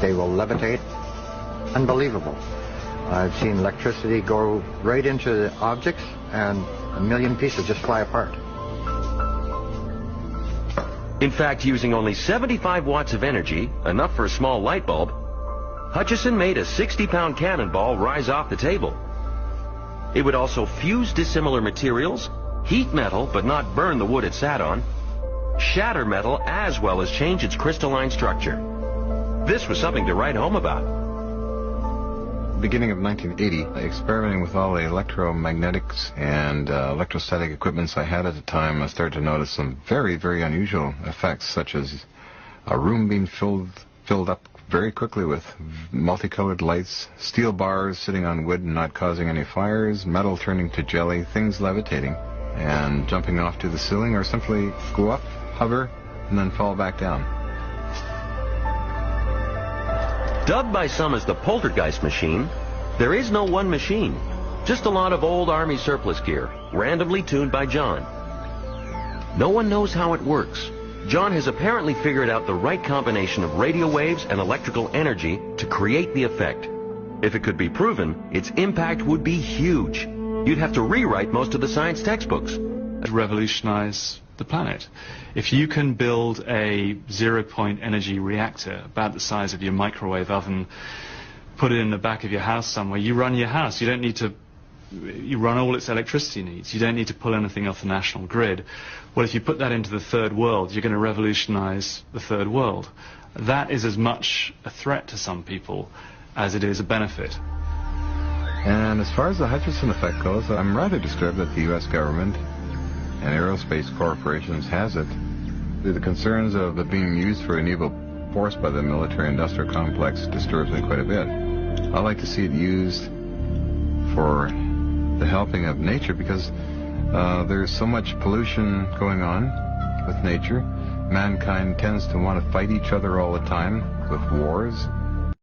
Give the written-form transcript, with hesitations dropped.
They will levitate. Unbelievable. I've seen electricity go right into the objects and a million pieces just fly apart. In fact, using only 75 watts of energy, enough for a small light bulb, Hutchison made a 60-pound cannonball rise off the table. It would also fuse dissimilar materials, heat metal but not burn the wood it sat on, shatter metal as well as change its crystalline structure. This was something to write home about. Beginning of 1980, experimenting with all the electromagnetics and electrostatic equipments I had at the time, I started to notice some very, very unusual effects, such as a room being filled up very quickly with multicolored lights, steel bars sitting on wood and not causing any fires, metal turning to jelly, things levitating and jumping off to the ceiling, or simply go up, hover, and then fall back down. Dubbed by some as the poltergeist machine, there is no one machine, just a lot of old Army surplus gear, randomly tuned by John. No one knows how it works. John has apparently figured out the right combination of radio waves and electrical energy to create the effect. If it could be proven, its impact would be huge. You'd have to rewrite most of the science textbooks. Revolutionize the planet. If you can build a zero-point energy reactor about the size of your microwave oven, put it in the back of your house somewhere, you run your house. You don't need to, you run all its electricity needs. You don't need to pull anything off the national grid. Well, if you put that into the third world, you're going to revolutionize the third world. That is as much a threat to some people as it is a benefit. And as far as the Hutchison effect goes, I'm rather disturbed that the U.S. government and aerospace corporations has it. The concerns of it being used for an evil force by the military-industrial complex disturbs me quite a bit. I like to see it used for the helping of nature, because there's so much pollution going on with nature. Mankind tends to want to fight each other all the time with wars.